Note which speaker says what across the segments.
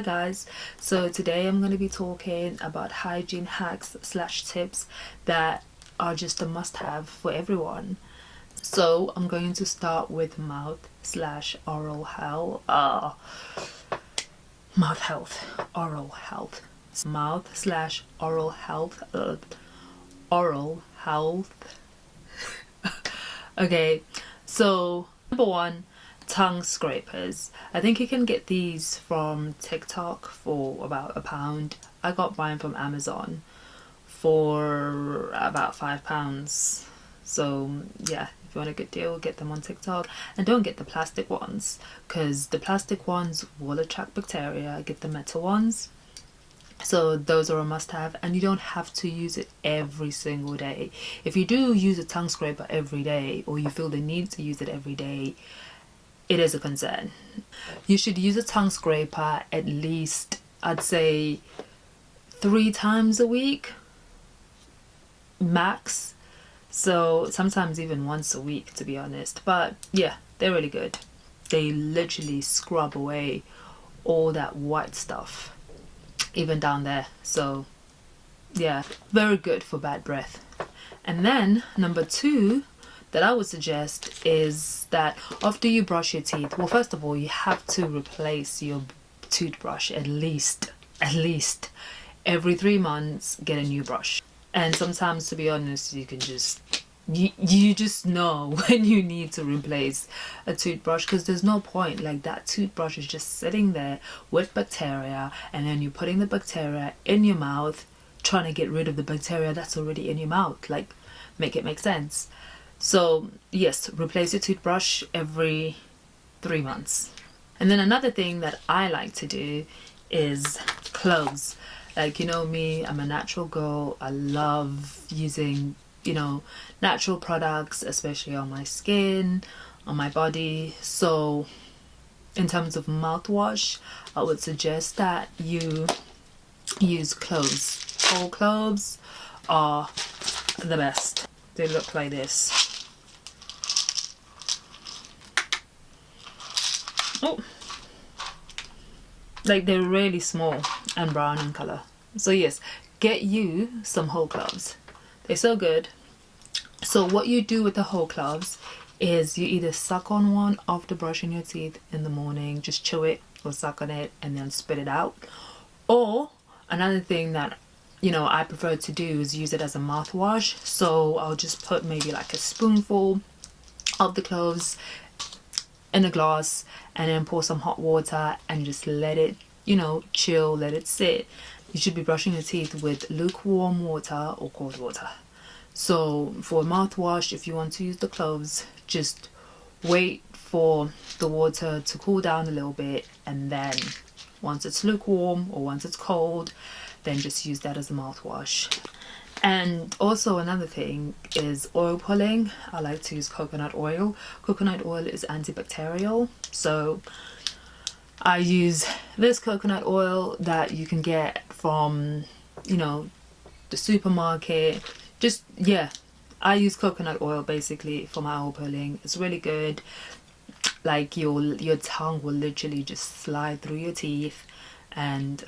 Speaker 1: Hi guys, so today I'm going to be talking about hygiene hacks slash tips that are just a must-have for everyone. So I'm going to start with mouth slash oral health, mouth health, oral health, mouth slash oral health, oral health. Okay, so number one, tongue scrapers. I think you can get these from TikTok for about £1. I got mine from Amazon for about £5. So yeah, if you want a good deal, get them on TikTok. And don't get the plastic ones, because the plastic ones will attract bacteria. Get the metal ones. So those are a must-have, and you don't have to use it every single day. If you do use a tongue scraper every day, or you feel the need to use it every day, it is a concern. You should use a tongue scraper at least, I'd say, 3 times a week max. So sometimes even once a week, to be honest. But yeah, they're really good. They literally scrub away all that white stuff, even down there. So yeah, very good for bad breath. And then number 2 that I would suggest is that after you brush your teeth, well, first of all, you have to replace your toothbrush at least every 3 months. Get a new brush. And sometimes, to be honest, you can just you just know when you need to replace a toothbrush, because there's no point. Like, that toothbrush is just sitting there with bacteria, and then you're putting the bacteria in your mouth, trying to get rid of the bacteria that's already in your mouth. Like, make it make sense. So yes, replace your toothbrush every 3 months. And then another thing that I like to do is cloves. Like, you know me, I'm a natural girl. I love using, natural products, especially on my skin, on my body. So in terms of mouthwash, I would suggest that you use cloves. Whole cloves are the best. They look like this. Oh, like, they're really small and brown in color. So yes, get you some whole cloves. They're so good. So what you do with the whole cloves is you either suck on one after brushing your teeth in the morning, just chew it or suck on it and then spit it out. Or another thing that I prefer to do is use it as a mouthwash. So I'll just put maybe like a spoonful of the cloves in a glass and then pour some hot water and just let it chill, let it sit. You should be brushing your teeth with lukewarm water or cold water. So for mouthwash, if you want to use the cloves, just wait for the water to cool down a little bit, and then once it's lukewarm or once it's cold, then just use that as a mouthwash. And also another thing is oil pulling. I like to use coconut oil. Coconut oil is antibacterial. So I use this coconut oil that you can get from, the supermarket. Just, yeah, I use coconut oil basically for my oil pulling. It's really good. Like, your tongue will literally just slide through your teeth and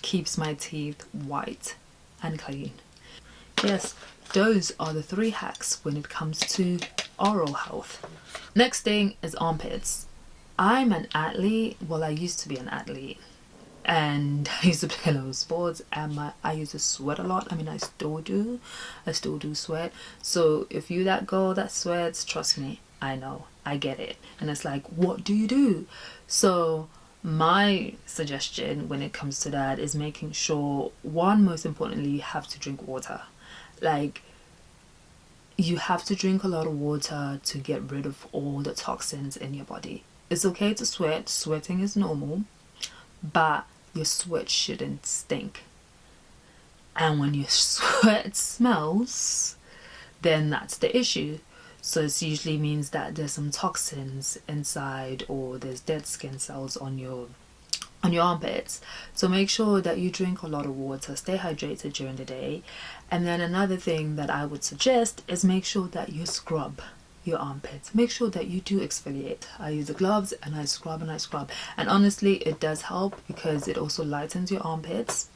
Speaker 1: keeps my teeth white and clean. Yes, those are the 3 hacks when it comes to oral health. Next thing is armpits. I'm an athlete. Well, I used to be an athlete, and I used to play a lot of sports, and I used to sweat a lot. I mean, I still do sweat. So if you that girl that sweats, trust me, I know, I get it. And it's like, what do you do? So my suggestion when it comes to that is making sure, one, most importantly, you have to drink water. Like, you have to drink a lot of water to get rid of all the toxins in your body. It's okay to sweat. Sweating is normal, but your sweat shouldn't stink. And when your sweat smells, then that's the issue. So it usually means that there's some toxins inside, or there's dead skin cells on your armpits. So make sure that you drink a lot of water, stay hydrated during the day. And then another thing that I would suggest is make sure that you scrub. your armpits. Make sure that you do exfoliate. I use the gloves and I scrub and I scrub, and honestly it does help because it also lightens your armpits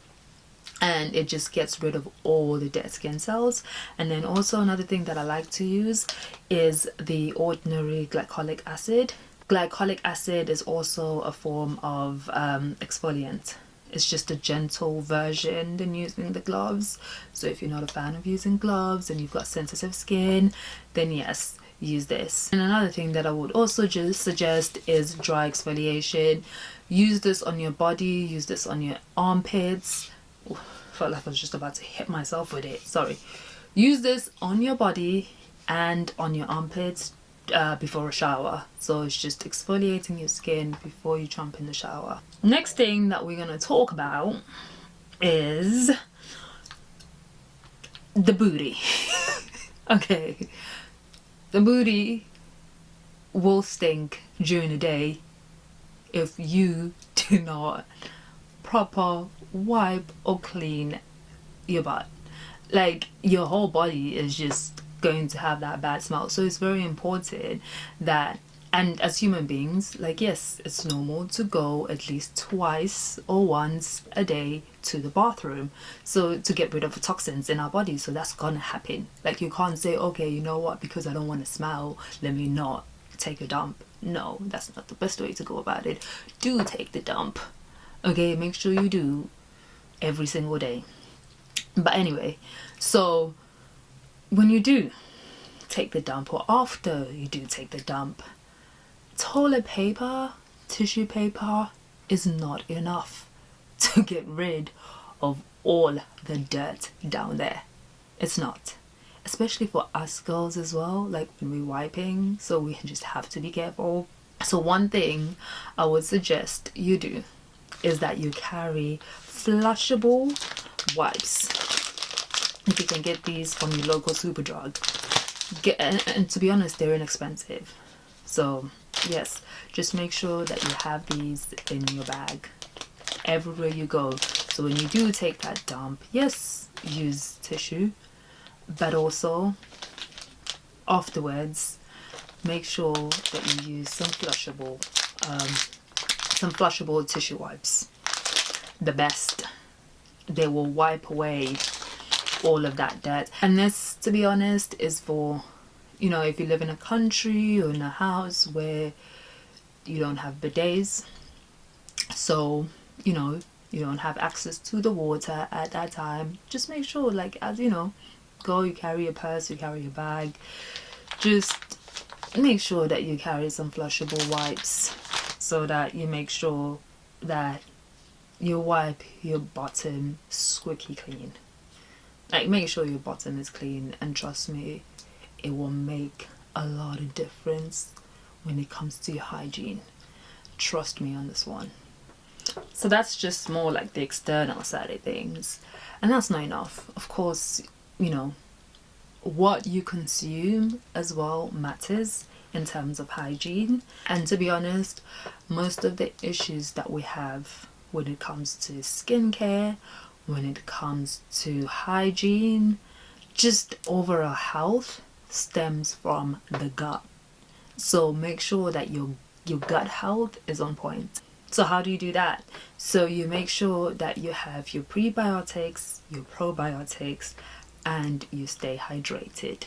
Speaker 1: and it just gets rid of all the dead skin cells. And then also another thing that I like to use is the ordinary glycolic acid. Glycolic acid is also a form of exfoliant. It's just a gentle version than using the gloves. So if you're not a fan of using gloves and you've got sensitive skin, then yes, use this. And another thing that I would also just suggest is dry exfoliation. Use this on your body, use this on your armpits. Ooh, felt like I was just about to hit myself with it, sorry. Use this on your body and on your armpits before a shower. So it's just exfoliating your skin before you jump in the shower. Next thing that we're going to talk about is the booty. Okay, the booty will stink during the day if you do not proper wipe or clean your butt. Like, your whole body is just going to have that bad smell. So it's very important that, and as human beings, like, yes, it's normal to go at least twice or once a day to the bathroom, so to get rid of the toxins in our body. So that's gonna happen. Like, you can't say, okay, you know what, because I don't want to smell, let me not take a dump. No, that's not the best way to go about it. Do take the dump, okay? Make sure you do every single day. But anyway, so when you do take the dump, or after you do take the dump, toilet paper, tissue paper is not enough to get rid of all the dirt down there. It's not. Especially for us girls as well, like when we're wiping, so we just have to be careful. So one thing I would suggest you do is that you carry flushable wipes. If you can get these from your local Superdrug, and to be honest, they're inexpensive. So yes, just make sure that you have these in your bag everywhere you go. So when you do take that dump, yes, use tissue, but also afterwards, make sure that you use some flushable tissue wipes. The best. They will wipe away all of that dirt. And this, to be honest, is for, you know, if you live in a country or in a house where you don't have bidets, so, you know, you don't have access to the water at that time, just make sure, like, as you know, go, you carry your purse, you carry your bag, just make sure that you carry some flushable wipes so that you make sure that you wipe your bottom squeaky clean. Like, make sure your bottom is clean, and trust me, it will make a lot of difference when it comes to your hygiene. Trust me on this one. So that's just more like the external side of things, and that's not enough. Of course, you know, what you consume as well matters in terms of hygiene. And to be honest, most of the issues that we have when it comes to skincare, when it comes to hygiene, just overall health, stems from the gut. So make sure that your gut health is on point. So how do you do that? So you make sure that you have your prebiotics, your probiotics, and you stay hydrated.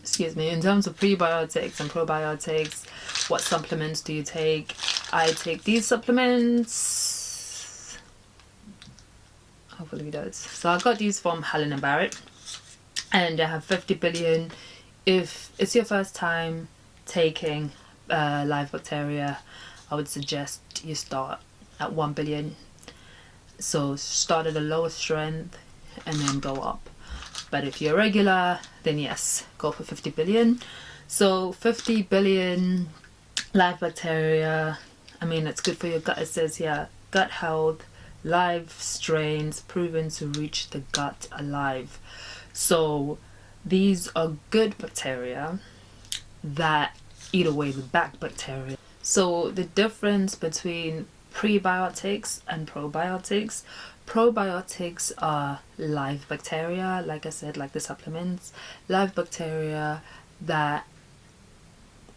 Speaker 1: Excuse me. In terms of prebiotics and probiotics, what supplements do you take? I take these supplements. Hopefully it does. So I got these from Helen & Barrett, and they have 50 billion. If it's your first time taking live bacteria, I would suggest you start at 1 billion. So start at the lowest strength and then go up. But if you're regular, then yes, go for 50 billion. So 50 billion live bacteria, I mean, it's good for your gut. It says here, gut health, live strains proven to reach the gut alive. So these are good bacteria that eat away the bad bacteria. So the difference between prebiotics and probiotics: probiotics are live bacteria, like I said, like the supplements, live bacteria that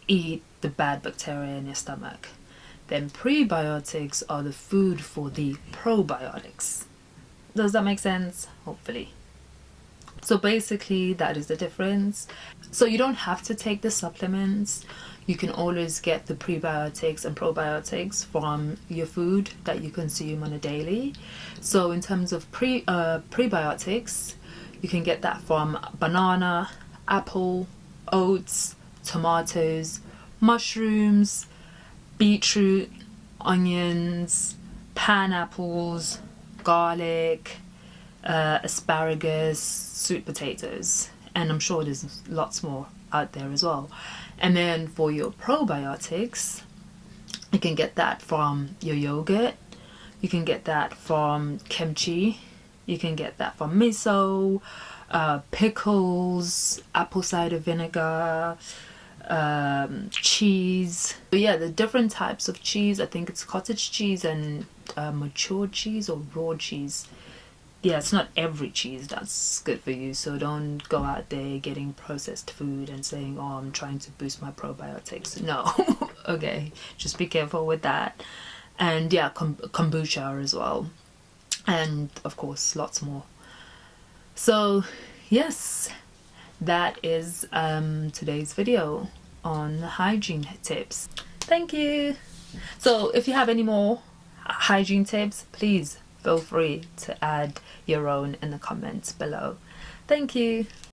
Speaker 1: eat the bad bacteria in your stomach. Then prebiotics are the food for the probiotics. Does that make sense? Hopefully. So basically that is the difference. So you don't have to take the supplements. You can always get the prebiotics and probiotics from your food that you consume on a daily. So in terms of prebiotics, you can get that from banana, apple, oats, tomatoes, mushrooms, beetroot, onions, pineapples, garlic, asparagus, sweet potatoes, and I'm sure there's lots more out there as well. And then for your probiotics, you can get that from your yogurt, you can get that from kimchi, you can get that from miso, pickles, apple cider vinegar, cheese. But yeah, the different types of cheese, I think it's cottage cheese and mature cheese or raw cheese. Yeah, it's not every cheese that's good for you, so don't go out there getting processed food and saying, oh, I'm trying to boost my probiotics. No. Okay, just be careful with that. And yeah, kombucha as well, and of course lots more. So yes, that is today's video on hygiene tips. Thank you. So if you have any more hygiene tips, please feel free to add your own in the comments below. Thank you.